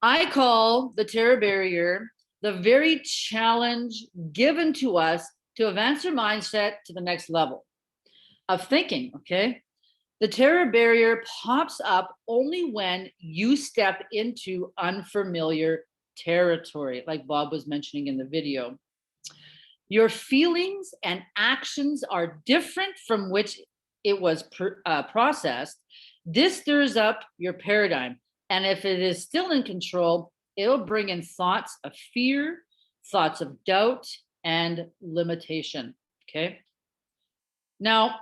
I call the terror barrier the very challenge given to us to advance our mindset to the next level of thinking, okay? The terror barrier pops up only when you step into unfamiliar territory, like Bob was mentioning in the video. Your feelings and actions are different from which it was processed. This stirs up your paradigm. And if it is still in control, it'll bring in thoughts of fear, thoughts of doubt, and limitation. Okay. Now,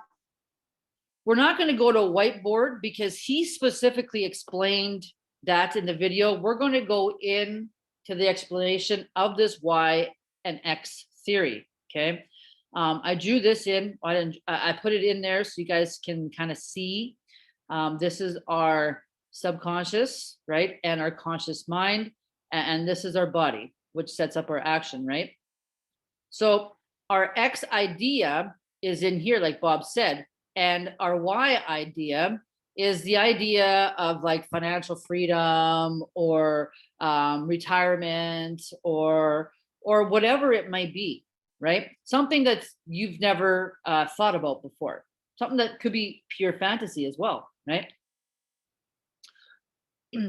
we're not going to go to a whiteboard because he specifically explained that in the video. We're going to go in to the explanation of this Y and X theory. Okay. I drew this in. I put it in there so you guys can kind of see. This is our subconscious, right? And our conscious mind. And this is our body, which sets up our action, right? So our X idea is in here, like Bob said. And our Y idea is the idea of like financial freedom or retirement or whatever it might be, right? Something that you've never thought about before. Something that could be pure fantasy as well, right?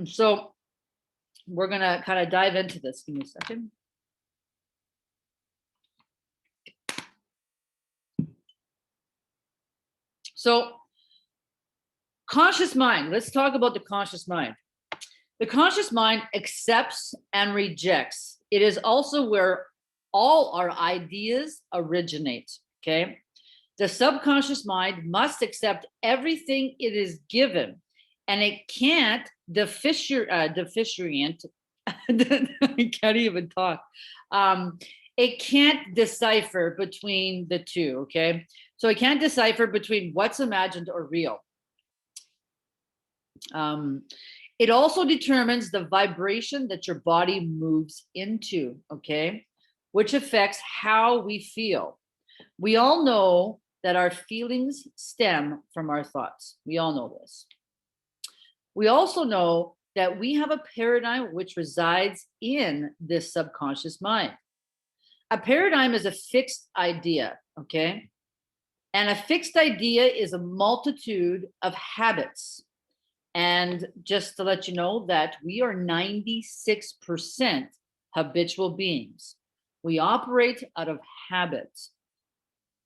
So we're gonna kind of dive into this. Give me a second. So conscious mind, let's talk about the conscious mind. The conscious mind accepts and rejects. It is also where all our ideas originate, okay? The subconscious mind must accept everything it is given, and it can't deficiency. I can't even talk. It can't decipher between the two, okay? So it can't decipher between what's imagined or real. It also determines the vibration that your body moves into, okay? Which affects how we feel. We all know that our feelings stem from our thoughts. We all know this. We also know that we have a paradigm which resides in this subconscious mind. A paradigm is a fixed idea, okay? And a fixed idea is a multitude of habits. And just to let you know that we are 96% habitual beings. We operate out of habits.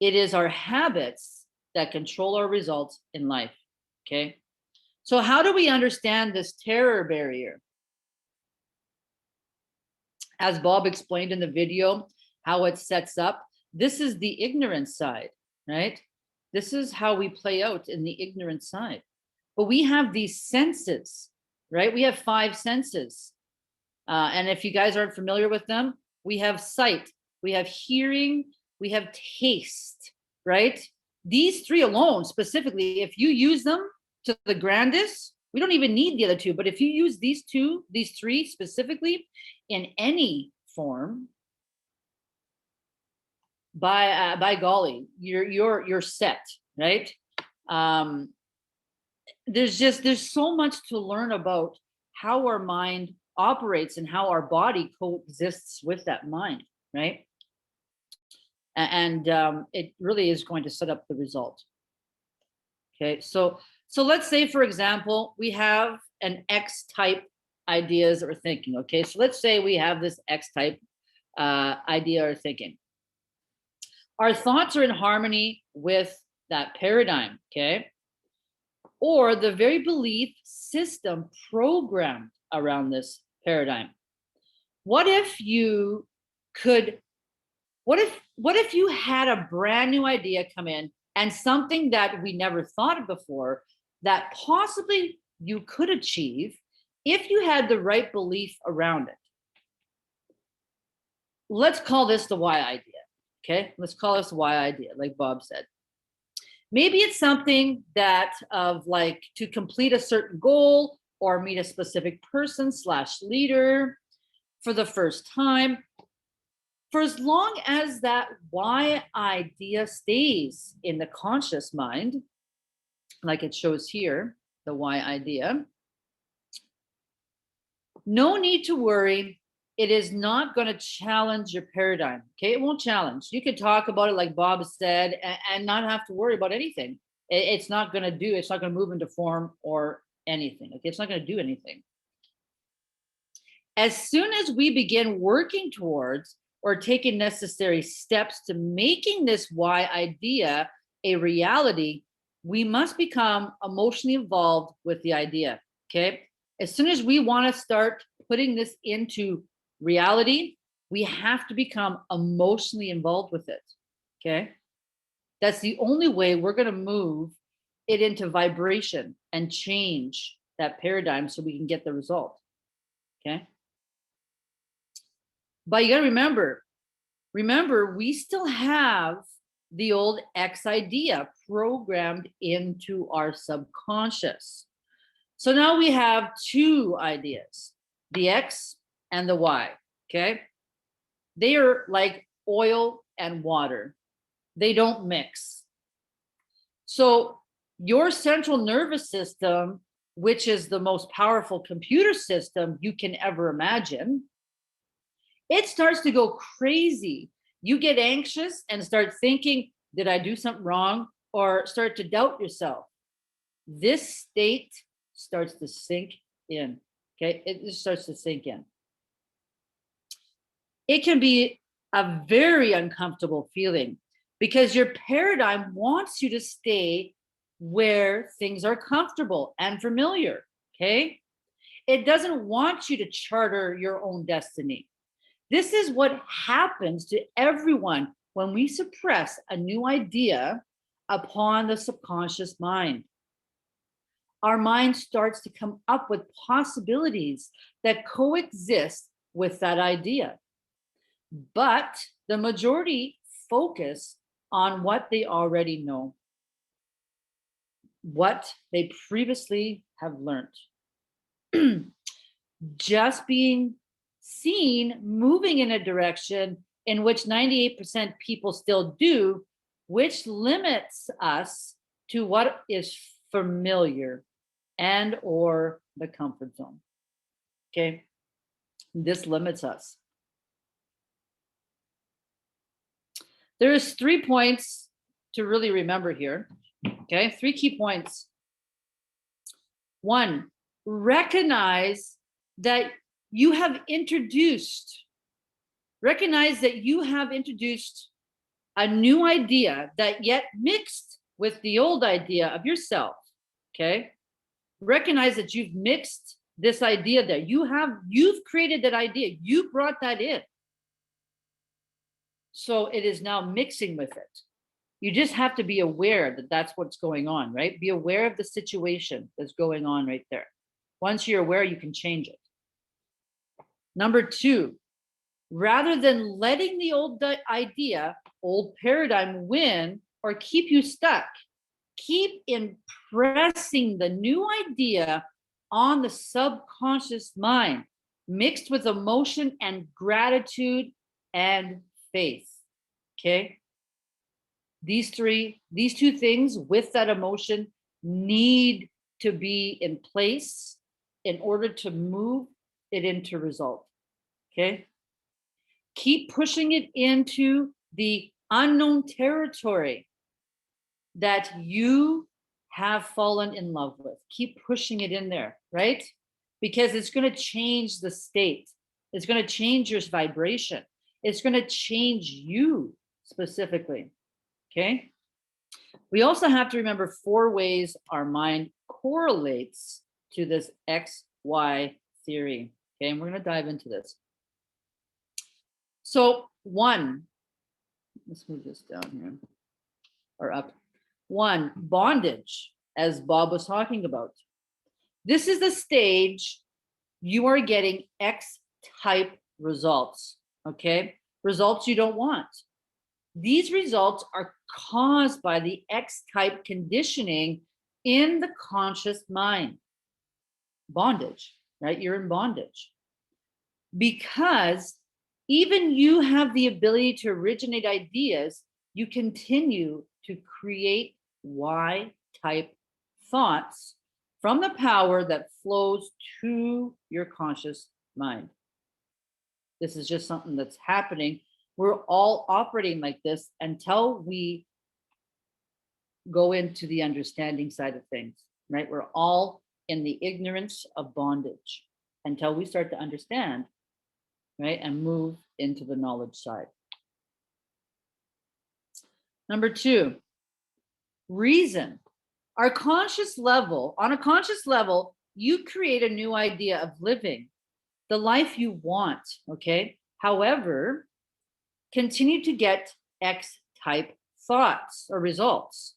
It is our habits that control our results in life, okay? So how do we understand this terror barrier? As Bob explained in the video, how it sets up, this is the ignorant side, right? This is how we play out in the ignorant side. But we have these senses, right? We have 5 senses. And if you guys aren't familiar with them, we have sight, we have hearing, we have taste, right? These 3 alone, specifically, if you use them to the grandest, we don't even need the other 2. But if you use these 3 specifically in any form, by golly, you're set, right? There's so much to learn about how our mind operates and how our body coexists with that mind, right? And it really is going to set up the result. Okay, so So let's say, for example, we have an X type ideas or thinking. Okay, so let's say we have this X type idea or thinking. Our thoughts are in harmony with that paradigm. Okay, or the very belief system programmed around this paradigm. What if you could, what if you had a brand new idea come in and something that we never thought of before that possibly you could achieve if you had the right belief around it? Let's call this the why idea. Okay, let's call this the why idea, like Bob said. Maybe it's something that of like to complete a certain goal or meet a specific person slash leader for the first time. For as long as that why idea stays in the conscious mind, like it shows here, the why idea, no need to worry. It is not going to challenge your paradigm. Okay, it won't challenge. You could talk about it like Bob said and not have to worry about anything. It's not going to do, it's not going to move into form or anything. Okay, it's not going to do anything. As soon as we begin working towards or taking necessary steps to making this why idea a reality, we must become emotionally involved with the idea. Okay, as soon as we want to start putting this into reality, we have to become emotionally involved with it. Okay, that's the only way we're going to move it into vibration and change that paradigm so we can get the result. Okay, but you got to remember we still have the old X idea programmed into our subconscious. So now we have two ideas, the X and the Y. Okay, they are like oil and water, they don't mix. So your central nervous system, which is the most powerful computer system you can ever imagine, it starts to go crazy. You get anxious and start thinking, did I do something wrong? Or start to doubt yourself. This state starts to sink in. Okay, it just starts to sink in. It can be a very uncomfortable feeling because your paradigm wants you to stay where things are comfortable and familiar. Okay, it doesn't want you to charter your own destiny. This is what happens to everyone when we suppress a new idea upon the subconscious mind. Our mind starts to come up with possibilities that coexist with that idea. But the majority focus on what they already know, what they previously have learned. Just being seen moving in a direction in which 98% people still do, which limits us to what is familiar and or the comfort zone. Okay, this limits us. There's 3 points to really remember here. Okay, 3 key points. 1, recognize that you have introduced a new idea that yet mixed with the old idea of yourself. Okay, recognize that you've mixed this idea that you've created that idea, you brought that in, so it is now mixing with it. You just have to be aware that that's what's going on, right? Be aware of the situation that's going on right there. Once you're aware, you can change it. Number 2, rather than letting the old idea, old paradigm win or keep you stuck, keep impressing the new idea on the subconscious mind, mixed with emotion and gratitude and faith. Okay? These 2 things with that emotion need to be in place in order to move it into result. Okay? Keep pushing it into the unknown territory that you have fallen in love with. Keep pushing it in there, right? Because it's going to change the state. It's going to change your vibration. It's going to change you specifically. Okay. We also have to remember 4 ways our mind correlates to this XY theory. Okay. And we're going to dive into this. So, 1, let's move this down here or up. 1, bondage, as Bob was talking about. This is the stage you are getting X type results, okay? Results you don't want. These results are caused by the X type conditioning in the conscious mind. Bondage, right? You're in bondage. Because even you have the ability to originate ideas, you continue to create Y type thoughts from the power that flows to your conscious mind. This is just something that's happening. We're all operating like this until we go into the understanding side of things, right? We're all in the ignorance of bondage until we start to understand, right? And move into the knowledge side. Number 2, reason. On a conscious level, you create a new idea of living the life you want, okay? However, continue to get X type thoughts or results.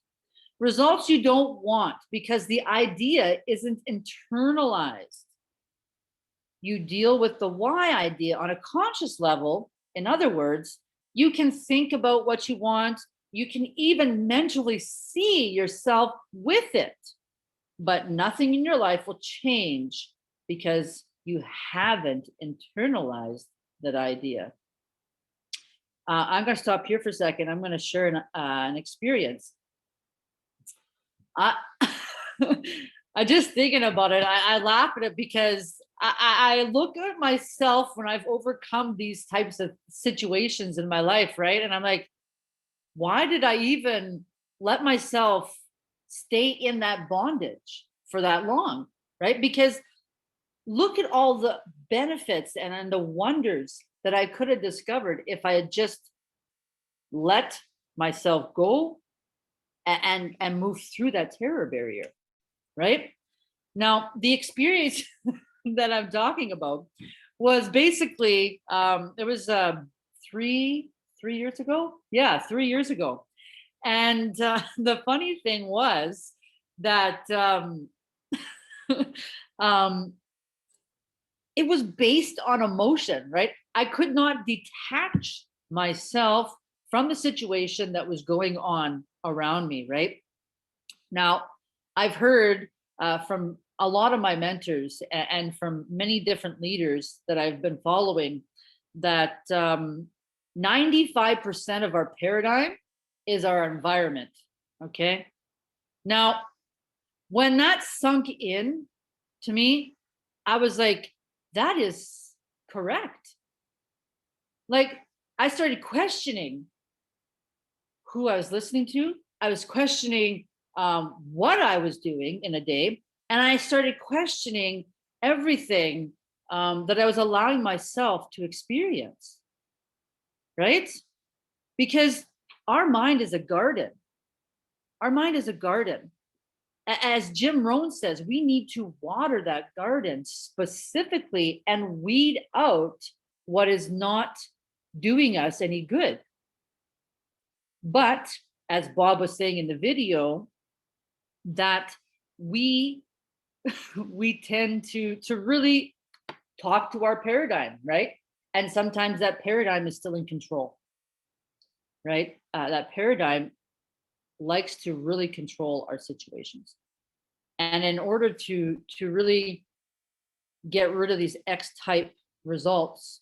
Results you don't want because the idea isn't internalized. You deal with the Y idea on a conscious level. In other words, you can think about what you want. You can even mentally see yourself with it, but nothing in your life will change because you haven't internalized that idea. I'm going to stop here for a second. I'm going to share an experience. I just thinking about it, I laugh at it because I look at myself when I've overcome these types of situations in my life, right? And I'm like, why did I even let myself stay in that bondage for that long, right? Because look at all the benefits and the wonders that I could have discovered if I had just let myself go and move through that terror barrier, right? Now, the experience that I'm talking about was basically, it was 3 years ago. Yeah, 3 years ago. And the funny thing was that it was based on emotion, right? I could not detach myself from the situation that was going on around me, right? Now, I've heard from a lot of my mentors and from many different leaders that I've been following that 95% of our paradigm is our environment, okay? Now, when that sunk in to me, I was like, that is correct. Like, I started questioning who I was listening to. I was questioning what I was doing in a day. And I started questioning everything that I was allowing myself to experience, right? Because our mind is a garden. Our mind is a garden. As Jim Rohn says, we need to water that garden specifically and weed out what is not doing us any good. But as Bob was saying in the video, that we tend to really talk to our paradigm, right? And sometimes that paradigm is still in control, right? That paradigm likes to really control our situations. And in order to really get rid of these X type results,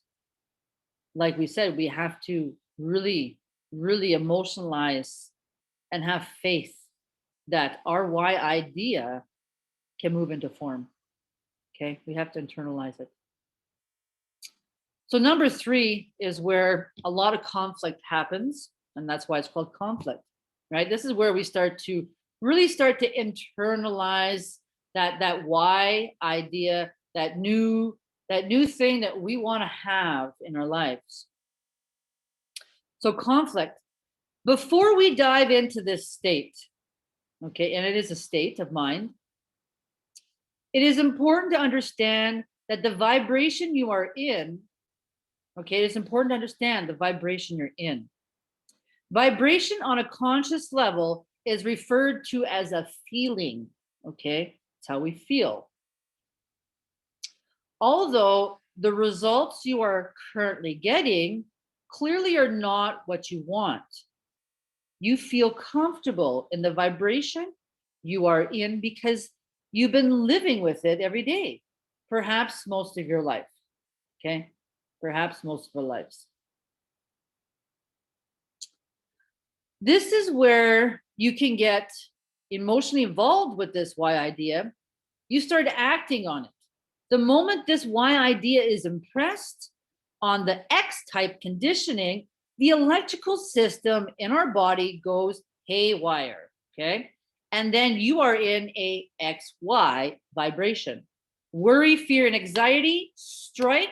like we said, we have to really emotionalize and have faith that our Y idea can move into form. Okay, we have to internalize it. So number 3 is where a lot of conflict happens, and that's why it's called conflict, right? This is where we start to really start to internalize that why idea, that new thing that we want to have in our lives. So conflict. Before we dive into this state, okay, and it is a state of mind, it is important to understand that the vibration you are in, okay, it's important to understand the vibration you're in. Vibration on a conscious level is referred to as a feeling, okay? It's how we feel. Although the results you are currently getting clearly are not what you want, you feel comfortable in the vibration you are in because you've been living with it every day, perhaps most of your life, okay? Perhaps most of our lives. This is where you can get emotionally involved with this why idea. You start acting on it. The moment this why idea is impressed on the X type conditioning, the electrical system in our body goes haywire, okay? And then you are in a XY vibration. Worry, fear, and anxiety strike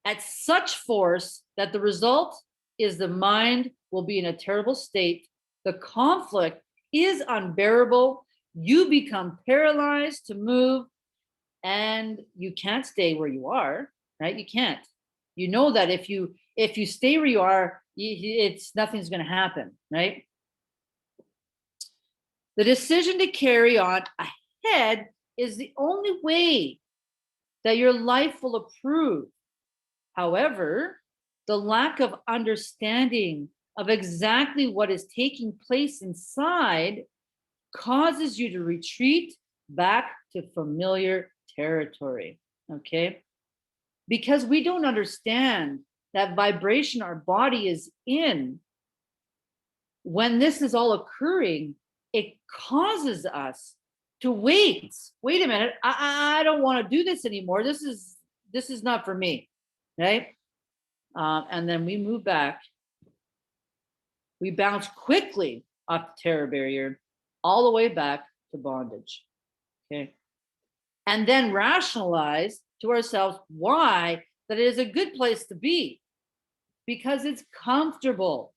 at such force that the result is the mind will be in a terrible state. The conflict is unbearable. You become paralyzed to move, and you can't stay where you are, right? You can't. You know that if you stay where you are, it's nothing's going to happen, right? The decision to carry on ahead is the only way that your life will improve. However, the lack of understanding of exactly what is taking place inside causes you to retreat back to familiar territory, okay? Because we don't understand that vibration our body is in. When this is all occurring, it causes us to wait a minute, I don't want to do this anymore. This is not for me, right? And then we move back. We bounce quickly off the terror barrier all the way back to bondage, okay? And then rationalize to ourselves why that it is a good place to be, because it's comfortable.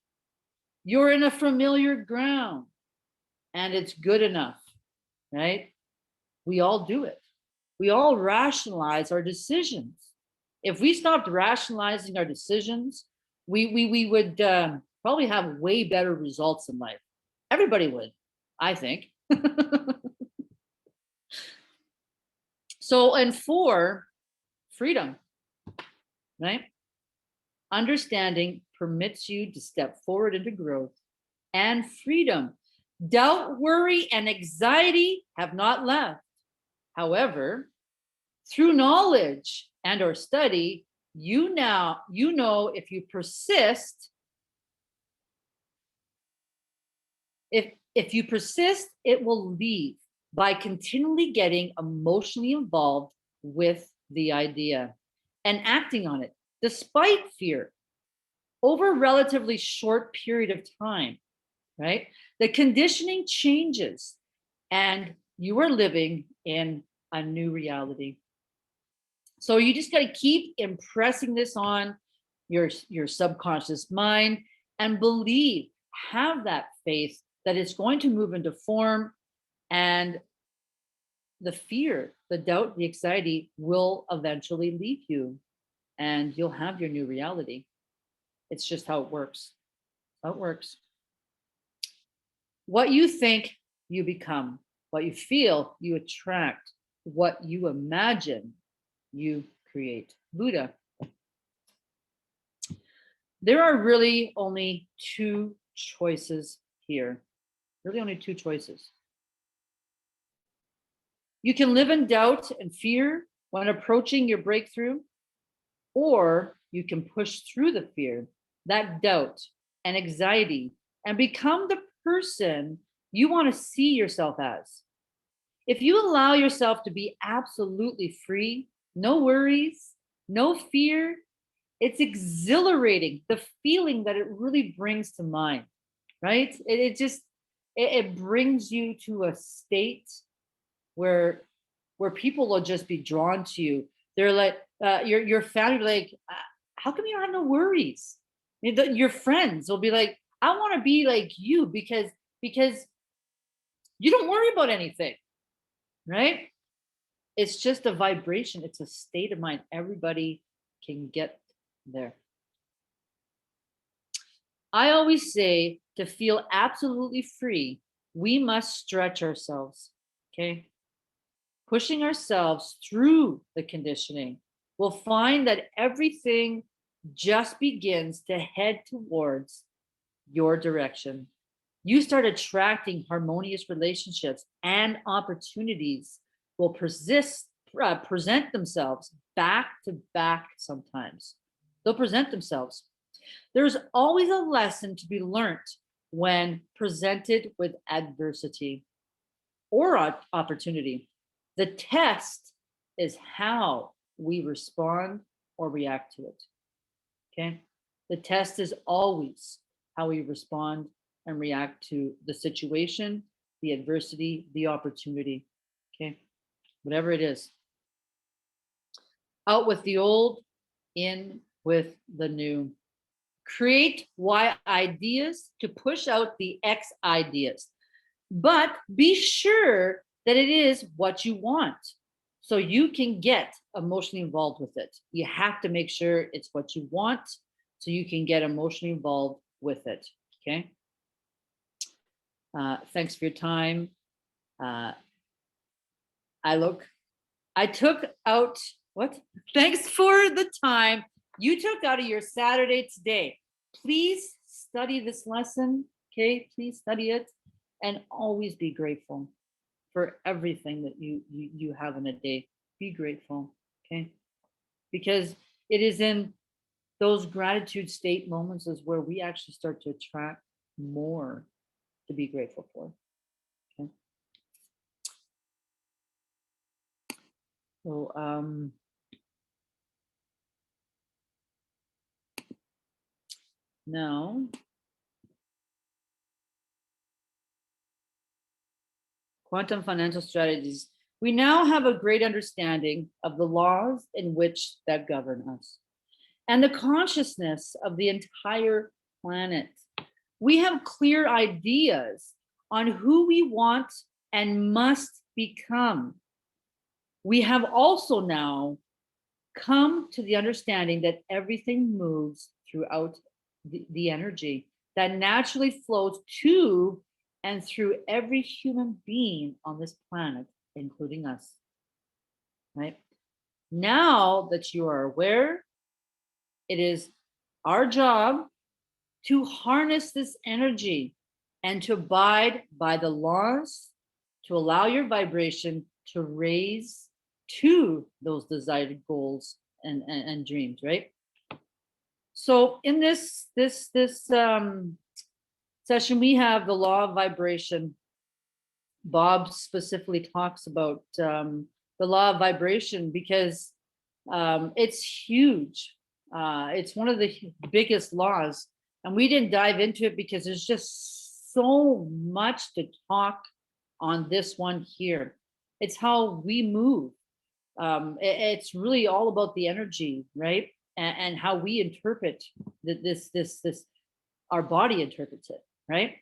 You're in a familiar ground and it's good enough, right? We all do it. We all rationalize our decisions. If we stopped rationalizing our decisions, we would probably have way better results in life. Everybody would, I think. So, and for freedom, right? Understanding permits you to step forward into growth and freedom. Doubt, worry, and anxiety have not left. However, through knowledge and or study, you know if you persist, if you persist, it will leave by continually getting emotionally involved with the idea and acting on it despite fear over a relatively short period of time, right? The conditioning changes and you are living in a new reality. So you just got to keep impressing this on your subconscious mind and believe, have that faith that it's going to move into form, and the fear, the doubt, the anxiety will eventually leave you and you'll have your new reality. It's just how it works. How it works. What you think, you become. What you feel, you attract. What you imagine, you create. Buddha. There are really only two choices here. Really only two choices. You can live in doubt and fear when approaching your breakthrough, or you can push through the fear, that doubt and anxiety, and become the person you want to see yourself as. If you allow yourself to be absolutely free, no worries, no fear, it's exhilarating, the feeling that it really brings to mind, right? it brings you to a state where people will just be drawn to you. They're like, your family, like, how come you don't have no worries? Your friends will be like, I want to be like you because you don't worry about anything, right? It's just a vibration. It's a state of mind. Everybody can get there. I always say, to feel absolutely free, we must stretch ourselves. Okay. Pushing ourselves through the conditioning, we'll find that everything just begins to head towards your direction. You start attracting harmonious relationships, and opportunities will present themselves back to back sometimes. They'll present themselves. There's always a lesson to be learned when presented with adversity or opportunity. The test is how we respond or react to it. Okay. The test is always how we respond and react to the situation, the adversity, the opportunity. Okay. Whatever it is. Out with the old, in with the new. Create Y ideas to push out the X ideas, but be sure that it is what you want so you can get emotionally involved with it. You have to make sure it's what you want so you can get emotionally involved with it. Okay. Thanks for your time. I took out what? Thanks for the time you took out of your Saturday today. Please study this lesson. Okay. Please study it and always be grateful for everything that you have in a day. Be grateful. Okay. Because it is in those gratitude state moments is where we actually start to attract more to be grateful for. Okay. So now quantum financial strategies. We now have a great understanding of the laws in which that govern us and the consciousness of the entire planet. We have clear ideas on who we want and must become. We have also now come to the understanding that everything moves throughout the energy that naturally flows to and through every human being on this planet, including us. Right? Now that you are aware, it is our job to harness this energy and to abide by the laws to allow your vibration to raise to those desired goals and dreams, right? So in this session, we have the law of vibration. Bob specifically talks about the law of vibration because it's huge. It's one of the biggest laws, and we didn't dive into it because there's just so much to talk on this one here. It's how we move. It's really all about the energy, right? And how we interpret this our body interprets it, right?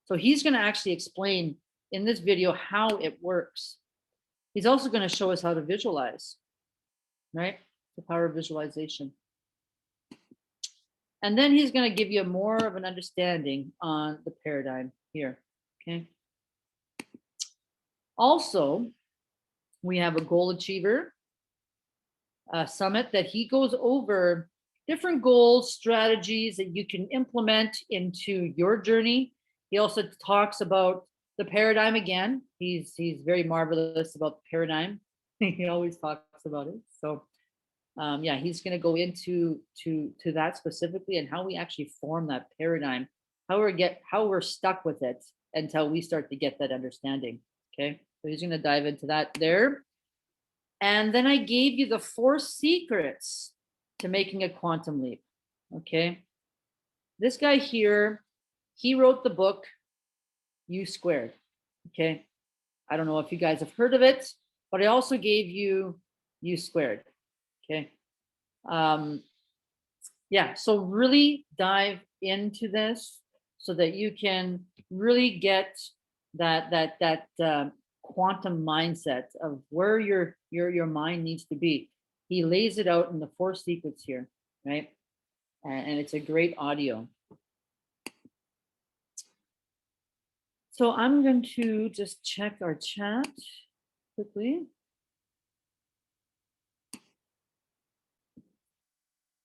So he's going to actually explain in this video how it works. He's also going to show us how to visualize, right? The power of visualization. And then he's going to give you more of an understanding on the paradigm here, okay? Also, we have a goal achiever summit that he goes over different goals, strategies that you can implement into your journey. He also talks about the paradigm again. He's very marvelous about the paradigm. He always talks about it. So yeah, he's going to go into that specifically and how we actually form that paradigm, how we're stuck with it until we start to get that understanding. Okay, so he's going to dive into that there. And then I gave you the 4 secrets to making a quantum leap. Okay. This guy here, he wrote the book U squared. Okay. I don't know if you guys have heard of it, but I also gave you U squared. Okay. Yeah. So really dive into this so that you can really get that quantum mindset of where your mind needs to be. He lays it out in the 4 sequence here, right? And it's a great audio. So I'm going to just check our chat quickly.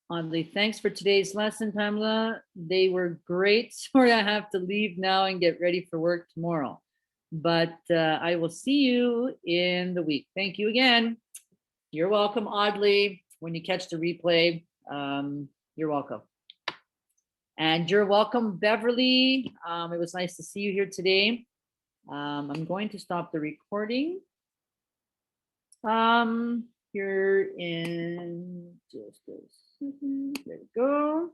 Oddly, thanks for today's lesson, Pamela. They were great. Sorry, I have to leave now and get ready for work tomorrow. But I will see you in the week. Thank you again. You're welcome, Oddly. When you catch the replay, you're welcome. And you're welcome, Beverly. It was nice to see you here today. I'm going to stop the recording. Here in just a second. There we go.